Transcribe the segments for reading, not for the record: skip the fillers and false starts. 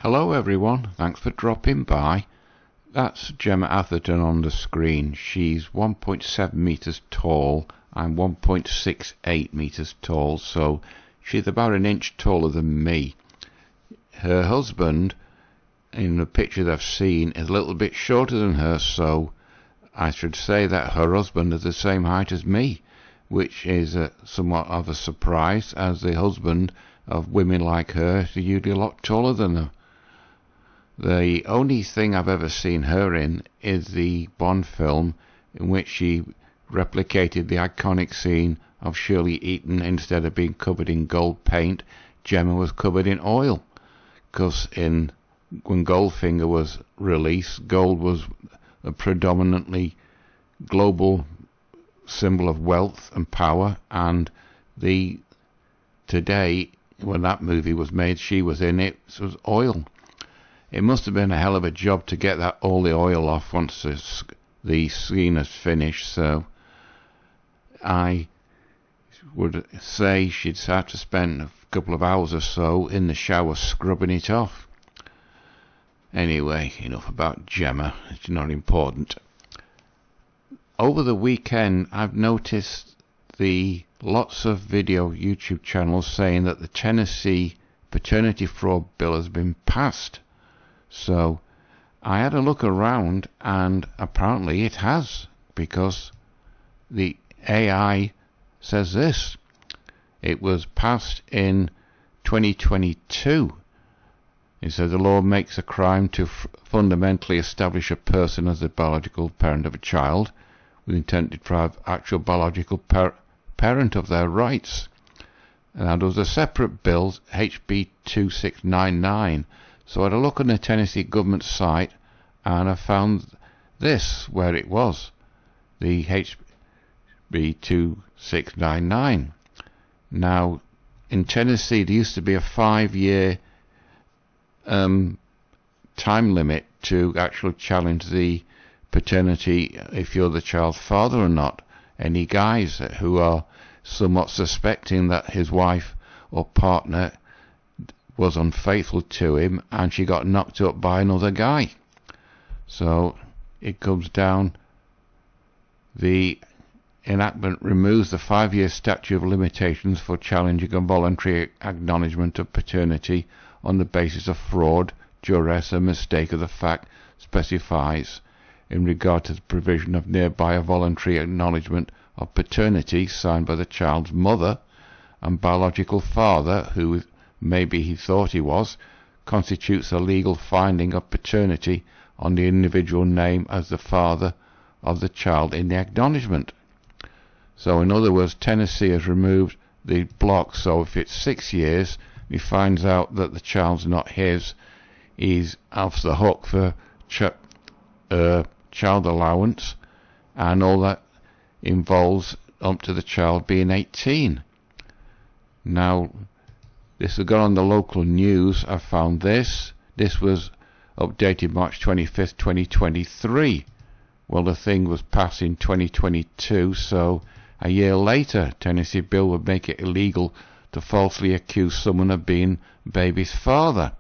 Hello everyone, thanks for dropping by. That's Gemma Atherton on the screen. She's 1.7 meters tall. I'm 1.68 meters tall, so she's about an inch taller than me. Her husband, in the picture I've seen, is a little bit shorter than her, so I should say that her husband is the same height as me, which is somewhat of a surprise, as the husband of women like her is usually a lot taller than her. The only thing I've ever seen her in is the Bond film, in which she replicated the iconic scene of Shirley Eaton. Instead of being covered in gold paint, Gemma was covered in oil, because when Goldfinger was released, gold was a predominantly global symbol of wealth and power, and today, when that movie was made, she was in it, it was oil. It must have been a hell of a job to get all the oil off once the scene is finished, so I would say she'd have to spend a couple of hours or so in the shower scrubbing it off. Anyway, enough about Gemma, it's not important. Over the weekend, I've noticed lots of video YouTube channels saying that the Tennessee paternity fraud bill has been passed. So I had a look around, and apparently it has, because the AI says this. It was passed in 2022. It says the law makes a crime to fundamentally establish a person as the biological parent of a child with intent to deprive actual biological parent of their rights. Now there was a separate bill, HB 2699. So I had a look on the Tennessee government site, and I found this where it was, the HB 2699. Now, in Tennessee, there used to be a 5-year time limit to actually challenge the paternity if you're the child's father or not. Any guys who are somewhat suspecting that his wife or partner was unfaithful to him and she got knocked up by another guy. So it comes down, the enactment removes the 5-year statute of limitations for challenging a voluntary acknowledgement of paternity on the basis of fraud, duress, and mistake of the fact, specifies in regard to the provision of nearby a voluntary acknowledgement of paternity signed by the child's mother and biological father, who maybe he thought he was, constitutes a legal finding of paternity on the individual name as the father of the child in the acknowledgement. So in other words, Tennessee has removed the block, so if it's 6 years, he finds out that the child's not his, he's off the hook for child allowance, and all that involves up to the child being 18. Now, this has gone on the local news. I found this. This was updated March 25th, 2023. Well, the thing was passed in 2022, so a year later, Tennessee bill would make it illegal to falsely accuse someone of being baby's father.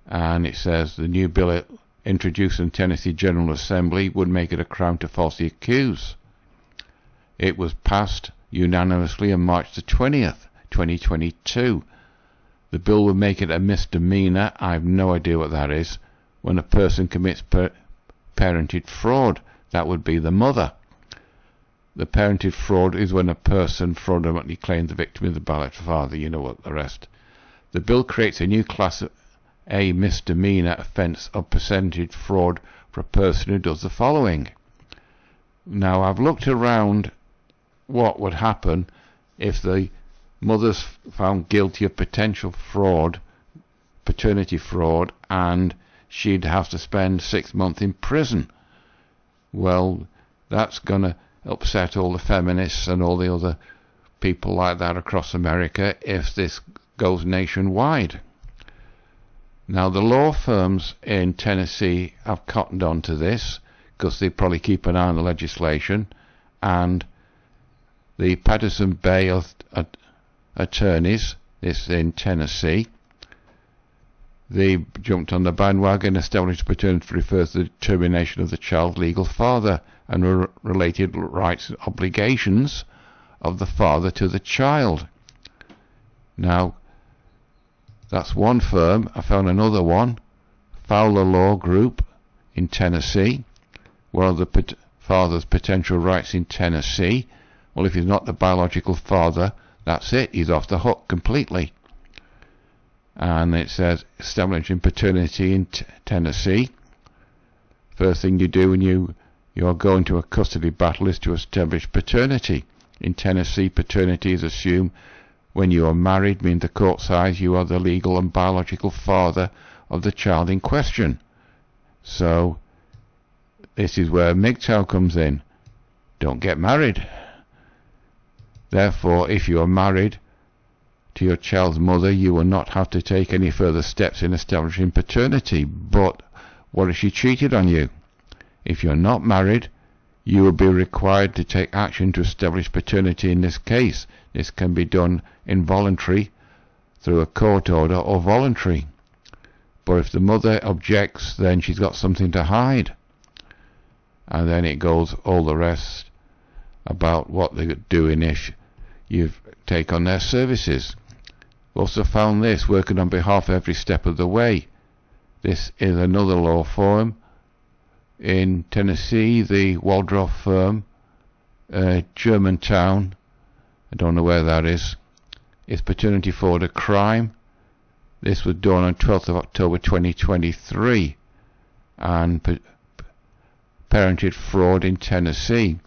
And it says the new bill introduced in Tennessee General Assembly would make it a crime to falsely accuse. It was passed unanimously on March the 20th. 2022. The bill would make it a misdemeanor, I have no idea what that is, when a person commits parented fraud. That would be the mother. The parented fraud is when a person fraudulently claims the victim is the biological father. You know what the rest. The bill creates a new class A misdemeanor offence of parented fraud for a person who does the following. Now, I've looked around what would happen if the mother's found guilty of potential fraud, paternity fraud, and she'd have to spend 6 months in prison. Well, that's going to upset all the feminists and all the other people like that across America if this goes nationwide. Now, the law firms in Tennessee have cottoned on to this, because they probably keep an eye on the legislation, and the Patterson Bay attorneys, this in Tennessee, they jumped on the bandwagon. Established paternity refers to the determination of the child's legal father and related rights and obligations of the father to the child. Now, that's one firm. I found another one, Fowler Law Group in Tennessee. What are the father's potential rights in Tennessee? Well, if he's not the biological father, that's it. He's off the hook completely. And it says establishing paternity in Tennessee. First thing you do when you're going to a custody battle is to establish paternity. In Tennessee, paternity is assumed when you are married, meaning the court says you are the legal and biological father of the child in question. So this is where MGTOW comes in. Don't get married. Therefore, if you are married to your child's mother, you will not have to take any further steps in establishing paternity. But what if she cheated on you? If you're not married, you will be required to take action to establish paternity in this case. This can be done involuntary through a court order or voluntary. But if the mother objects, then she's got something to hide. And then it goes all the rest about what they're doing if you take on their services. We also found this, working on behalf of every step of the way. This is another law firm in Tennessee, the Waldorf firm, Germantown. I don't know where that is. Is paternity fraud a crime? This was done on 12th of October 2023. And parentage fraud in Tennessee.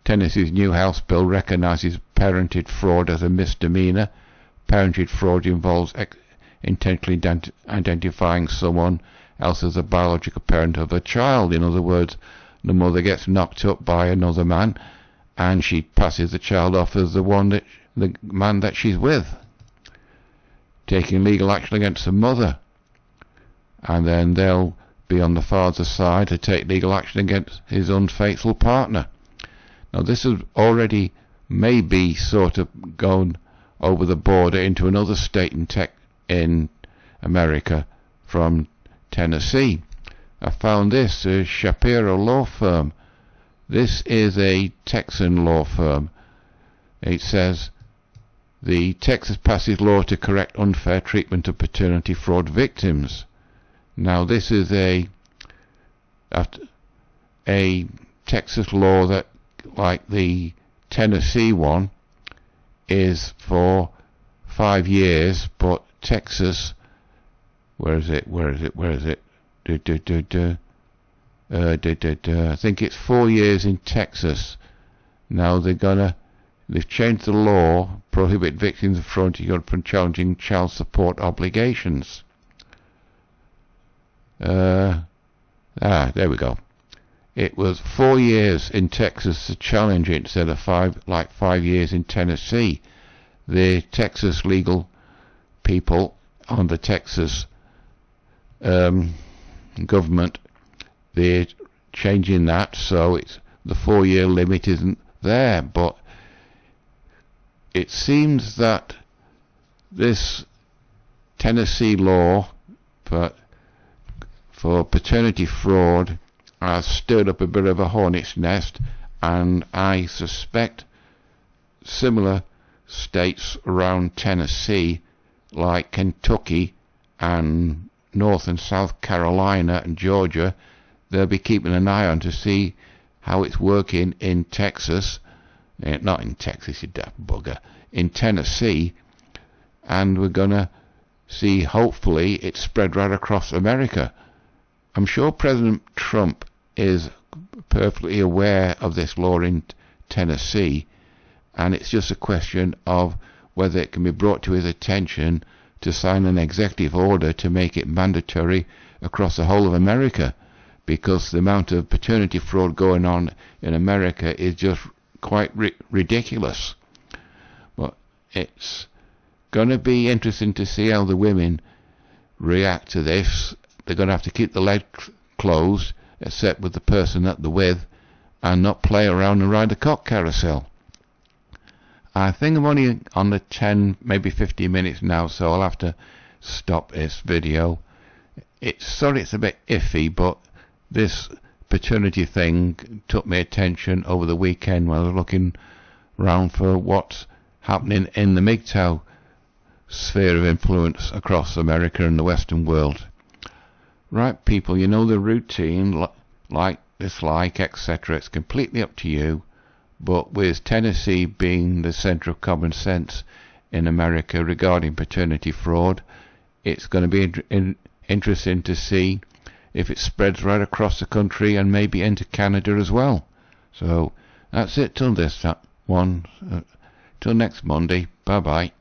Tennessee's new House bill recognizes parentage fraud as a misdemeanor. Parentage fraud involves intentionally identifying someone else as a biological parent of a child. In other words, the mother gets knocked up by another man and she passes the child off as the man that she's with, taking legal action against the mother, and then they'll be on the father's side to take legal action against his unfaithful partner. Now this has already maybe sort of gone over the border into another state in America from Tennessee. I found this, Shapiro Law Firm. This is a Texan law firm. It says the Texas passes law to correct unfair treatment of paternity fraud victims. Now this is a Texas law that, like the Tennessee one, is for 5 years, but Texas, where is it? I think it's 4 years in Texas. Now they've changed the law, prohibit victims of fraud from challenging child support obligations. There we go. It was 4 years in Texas to challenge it instead of 5 years in Tennessee. The Texas legal people on the Texas government, they're changing that so the 4 year limit isn't there. But it seems that this Tennessee law for paternity fraud has stirred up a bit of a hornet's nest, and I suspect similar states around Tennessee, like Kentucky and North and South Carolina and Georgia, they'll be keeping an eye on to see how it's working in Texas, not in Texas, you daft bugger, in Tennessee, and we're gonna see, hopefully, it spread right across America. I'm sure President Trump is perfectly aware of this law in Tennessee, and it's just a question of whether it can be brought to his attention to sign an executive order to make it mandatory across the whole of America, because the amount of paternity fraud going on in America is just quite ridiculous. But it's going to be interesting to see how the women react to this. They're going to have to keep the legs closed, except with the person that they're with, and not play around and ride the cock carousel. I think I'm only on the 10, maybe 15 minutes now, so I'll have to stop this video. it's a bit iffy, but this paternity thing took my attention over the weekend when I was looking round for what's happening in the MGTOW sphere of influence across America and the Western world. Right, people, you know the routine, like, dislike, etc. It's completely up to you, but with Tennessee being the centre of common sense in America regarding paternity fraud, it's going to be interesting to see if it spreads right across the country and maybe into Canada as well. So that's it till this one. Till next Monday. Bye bye.